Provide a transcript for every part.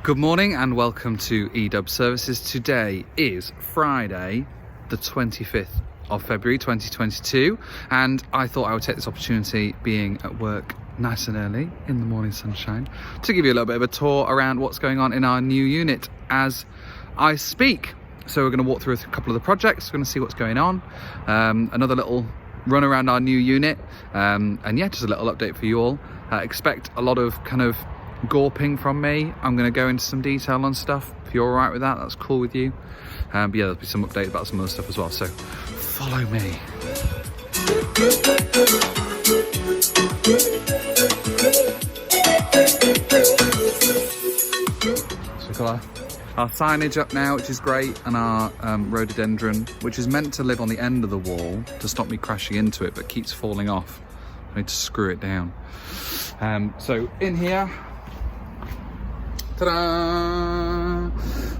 Good morning and welcome to eDub Services. Today is Friday, the 25th of February 2022, and I thought I would take this opportunity, being at work nice and early in the morning sunshine, to give you a little bit of a tour around what's going on in our new unit as I speak. So we're going to walk through a couple of the projects, we're going to see what's going on, another little run around our new unit, and yeah, just a little update for you all. Expect a lot of kind of gawping from me. I'm going to go into some detail on stuff. If you're alright with that, that's cool with you. But yeah, there'll be some updates about some other stuff as well, so follow me. So we've got our signage up now, which is great, and our rhododendron, which is meant to live on the end of the wall to stop me crashing into it, but keeps falling off. I need to screw it down. So in here, ta-da!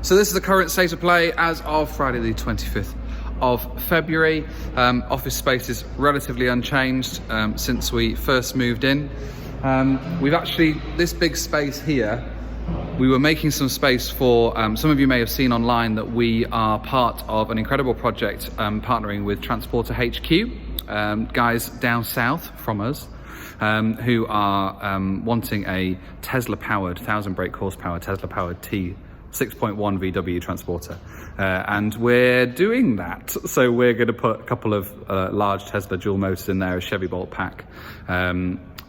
So this is the current state of play as of Friday the 25th of February. Office space is relatively unchanged since we first moved in. We've actually, this big space here, we were making some space for, some of you may have seen online that we are part of an incredible project partnering with Transporter HQ, guys down south from us, who are wanting a Tesla-powered, 1,000 brake horsepower, Tesla-powered T6.1 VW transporter. And we're doing that. So we're going to put a couple of large Tesla dual motors in there, a Chevy Bolt pack.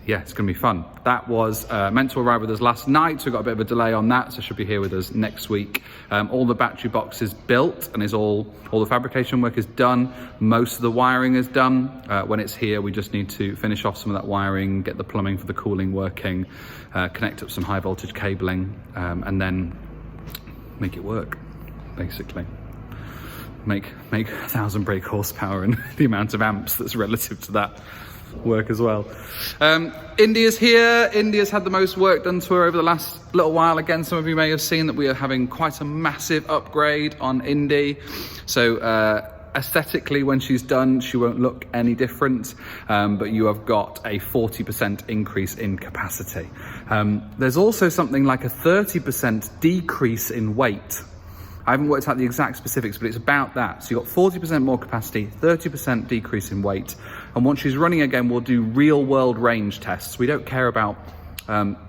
Yeah, it's going to be fun. That was meant to arrive with us last night, so we got a bit of a delay on that, so should be here with us next week. All the battery box is built and is all the fabrication work is done. Most of the wiring is done. When it's here, we just need to finish off some of that wiring, get the plumbing for the cooling working, connect up some high voltage cabling, and then make it work, basically. Make 1,000 brake horsepower and the amount of amps that's relative to that work as well. India's here. India's had the most work done to her over the last little while. Again, some of you may have seen that we are having quite a massive upgrade on Indy. So aesthetically, when she's done, she won't look any different, but you have got a 40% increase in capacity. There's also something like a 30% decrease in weight. I haven't worked out the exact specifics, but it's about that. So you've got 40% more capacity, 30% decrease in weight. And once she's running again, we'll do real world range tests. We don't care about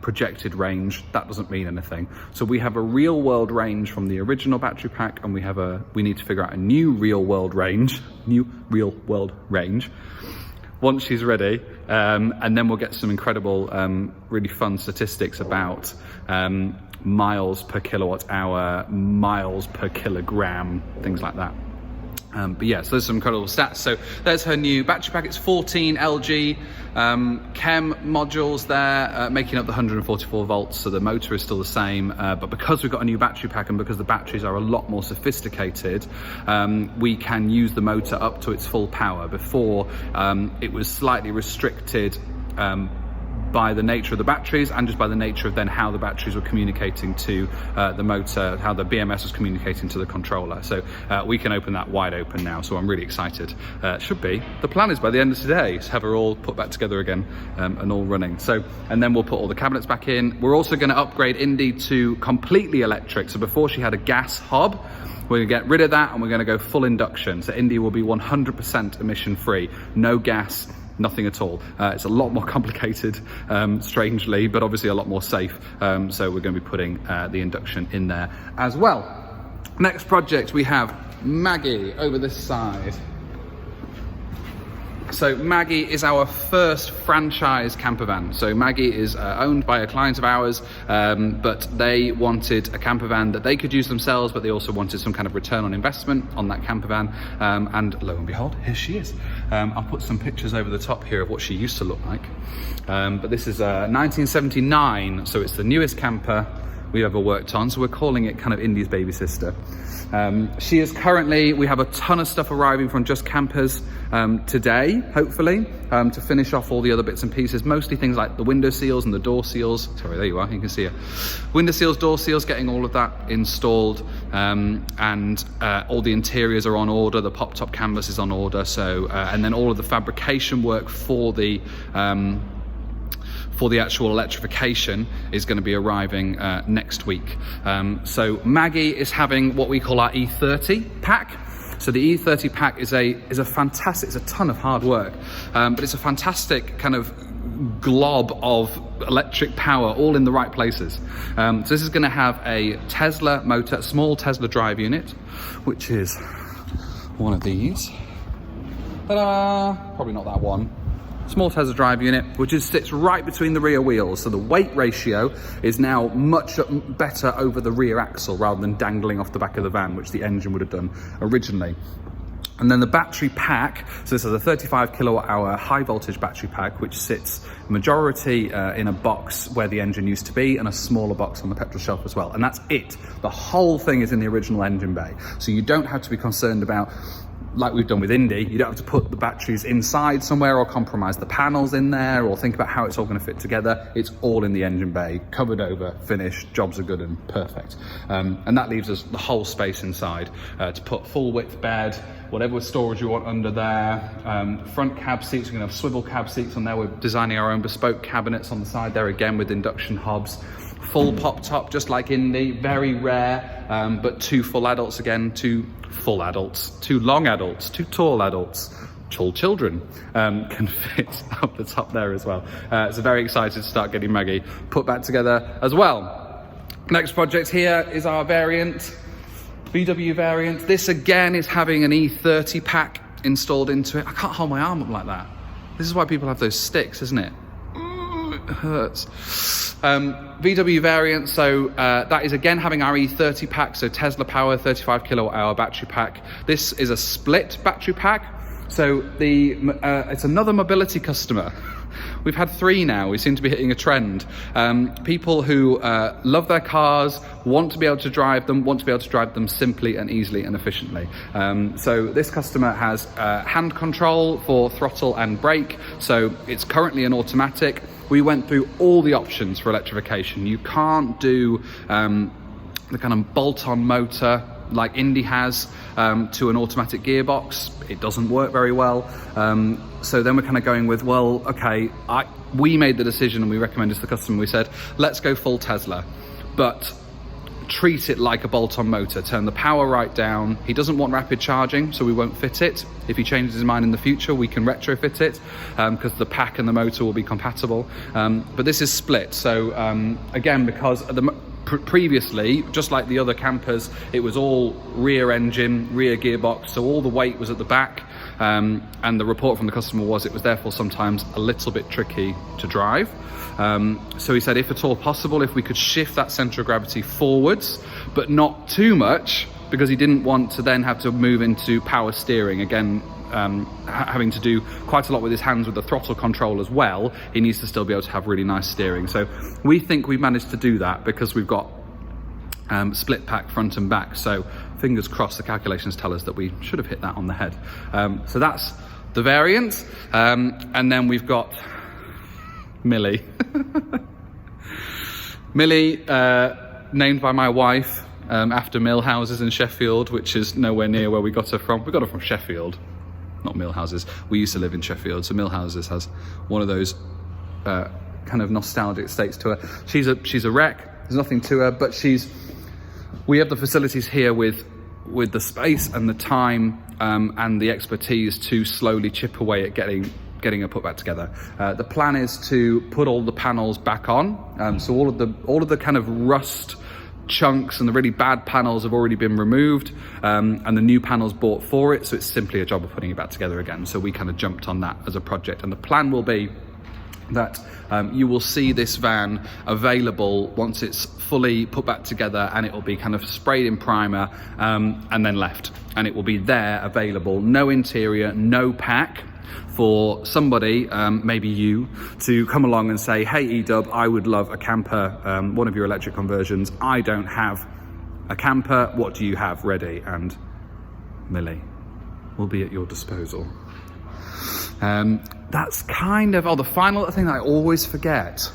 projected range. That doesn't mean anything. So we have a real world range from the original battery pack, and we need to figure out a new real world range once she's ready. And then we'll get some incredible, really fun statistics about miles per kilowatt hour, miles per kilogram, things like that. But yeah, so there's some incredible stats. So there's her new battery pack. It's 14 LG chem modules there, making up the 144 volts. So the motor is still the same, but because we've got a new battery pack and because the batteries are a lot more sophisticated, we can use the motor up to its full power. Before, it was slightly restricted by the nature of the batteries and just by the nature of then how the batteries were communicating to the motor, how the BMS was communicating to the controller. So we can open that wide open now, so I'm really excited. Should be. The plan is by the end of today to have her all put back together again and all running. So, and then we'll put all the cabinets back in. We're also going to upgrade Indy to completely electric. So before she had a gas hob, we're going to get rid of that and we're going to go full induction. So Indy will be 100% emission free, no gas, nothing at all. It's a lot more complicated, strangely, but obviously a lot more safe. So we're going to be putting the induction in there as well. Next project, we have Maggie over this side. So Maggie is our first franchise camper van. So Maggie is owned by a client of ours, but they wanted a camper van that they could use themselves, but they also wanted some kind of return on investment on that camper van. And lo and behold, here she is. I'll put some pictures over the top here of what she used to look like. But this is 1979, so it's the newest camper we've ever worked on. So we're calling it kind of Indy's baby sister. She is currently, we have a ton of stuff arriving from Just Campers today, hopefully, to finish off all the other bits and pieces, mostly things like the window seals and the door seals. Sorry, there you are, you can see it. Window seals, door seals, getting all of that installed, and all the interiors are on order, the pop-top canvas is on order, so, and then all of the fabrication work for the for the actual electrification is going to be arriving next week. So Maggie is having what we call our E30 Pack. So the E30 Pack is a fantastic, it's a ton of hard work, but it's a fantastic kind of glob of electric power all in the right places. So this is going to have a Tesla motor, a small Tesla drive unit, which is one of these. Ta-da! Probably not that one. Small Tesla drive unit, which sits right between the rear wheels. So the weight ratio is now much better over the rear axle rather than dangling off the back of the van, which the engine would have done originally. And then the battery pack, so this is a 35 kilowatt hour high voltage battery pack, which sits majority in a box where the engine used to be and a smaller box on the petrol shelf as well. And that's it. The whole thing is in the original engine bay. So you don't have to be concerned about, like we've done with Indy, you don't have to put the batteries inside somewhere or compromise the panels in there or think about how it's all going to fit together. It's all in the engine bay, covered over, finished, jobs are good and perfect. And that leaves us the whole space inside to put full width bed, whatever storage you want under there. Front cab seats, we're going to have swivel cab seats on there. We're designing our own bespoke cabinets on the side there again with induction hobs. Full pop top, just like Indy, very rare, but two full adults again, two full adults, two long adults, two tall adults, tall children can fit up the top there as well. So very excited to start getting Maggie put back together as well. Next project here is our Variant, VW Variant. This again is having an E30 pack installed into it. I can't hold my arm up like that. This is why people have those sticks, isn't it? It hurts. VW Variant, so that is again having our E30 pack, so Tesla power 35 kilowatt hour battery pack. This is a split battery pack, so it's another mobility customer. We've had 3 now. We seem to be hitting a trend. People who love their cars, want to be able to drive them simply and easily and efficiently. So this customer has hand control for throttle and brake. So it's currently an automatic. We went through all the options for electrification. You can't do the kind of bolt-on motor like Indy has to an automatic gearbox. It doesn't work very well. So then we're kind of going with, well, okay, we made the decision and we recommended to the customer, we said, let's go full Tesla, but treat it like a bolt-on motor, turn the power right down. He doesn't want rapid charging, so we won't fit it. If he changes his mind in the future, we can retrofit it because the pack and the motor will be compatible. But this is split. So again, because previously, just like the other campers, it was all rear engine, rear gearbox, so all the weight was at the back. And the report from the customer was it was therefore sometimes a little bit tricky to drive. So he said, if at all possible, if we could shift that center of gravity forwards, but not too much, because he didn't want to then have to move into power steering again, having to do quite a lot with his hands with the throttle control as well. He needs to still be able to have really nice steering. So we think we've managed to do that because we've got split pack front and back. So fingers crossed, the calculations tell us that we should have hit that on the head. So that's the Variant. And then we've got Millie. Millie, named by my wife after mill houses in Sheffield, which is nowhere near where we got her from. We got her from Sheffield, not mill houses. We used to live in Sheffield, so mill houses has one of those kind of nostalgic states to her. She's a wreck. There's nothing to her, but we have the facilities here with the space and the time and the expertise to slowly chip away at getting her put back together. The plan is to put all the panels back on. So all of the kind of rust chunks and the really bad panels have already been removed, and the new panels bought for it. So it's simply a job of putting it back together again. So we kind of jumped on that as a project, and the plan will be that you will see this van available once it's fully put back together, and it will be kind of sprayed in primer and then left, and it will be there available, no interior, no pack, for somebody, maybe you, to come along and say, hey eDub, I would love a camper, one of your electric conversions. I don't have a camper, what do you have ready? And Millie will be at your disposal. That's kind of, the final thing that I always forget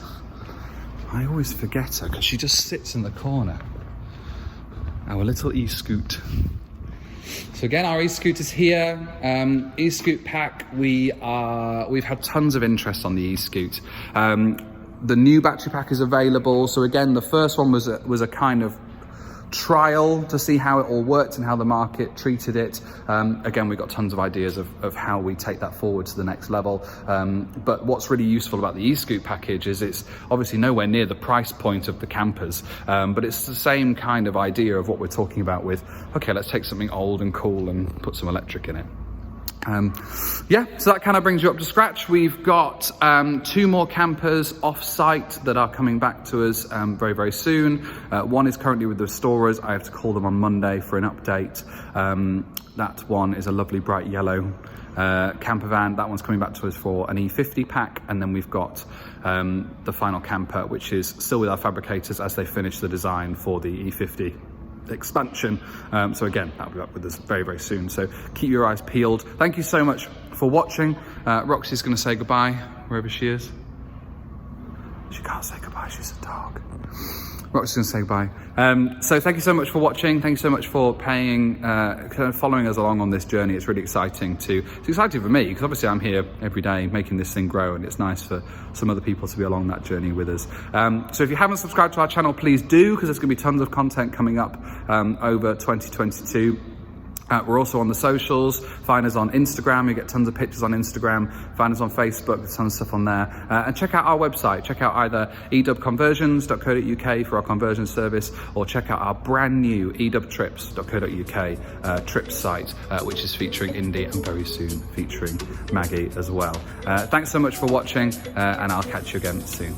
her because she just sits in the corner. Our little eScoot. So again, our eScoot is here. eScoot pack, we've had tons of interest on the eScoot. The new battery pack is available. So again, the first one was a kind of trial to see how it all worked and how the market treated it. Again, we've got tons of ideas of how we take that forward to the next level. But what's really useful about the eScoot package is it's obviously nowhere near the price point of the campers, but it's the same kind of idea of what we're talking about with, okay, let's take something old and cool and put some electric in it. Yeah, so that kind of brings you up to scratch. We've got 2 more campers off-site that are coming back to us very, very soon. One is currently with the restorers. I have to call them on Monday for an update. That one is a lovely bright yellow camper van. That one's coming back to us for an E30 pack. And then we've got the final camper, which is still with our fabricators as they finish the design for the E50 expansion. So again, that'll be up with us very, very soon. So keep your eyes peeled. Thank you so much for watching. Roxy's going to say goodbye wherever she is. She can't say goodbye, she's a dog. Roxy's going to say goodbye. So thank you so much for watching. Thank you so much for kind of following us along on this journey. It's really exciting it's exciting for me because obviously I'm here every day making this thing grow, and it's nice for some other people to be along that journey with us. So if you haven't subscribed to our channel, please do, because there's going to be tons of content coming up over 2022. We're also on the socials. Find us on Instagram. We get tons of pictures on Instagram. Find us on Facebook. There's tons of stuff on there. And check out our website. Check out either edubconversions.co.uk for our conversion service, or check out our brand new edubtrips.co.uk trips site, which is featuring Indy and very soon featuring Maggie as well. Thanks so much for watching, and I'll catch you again soon.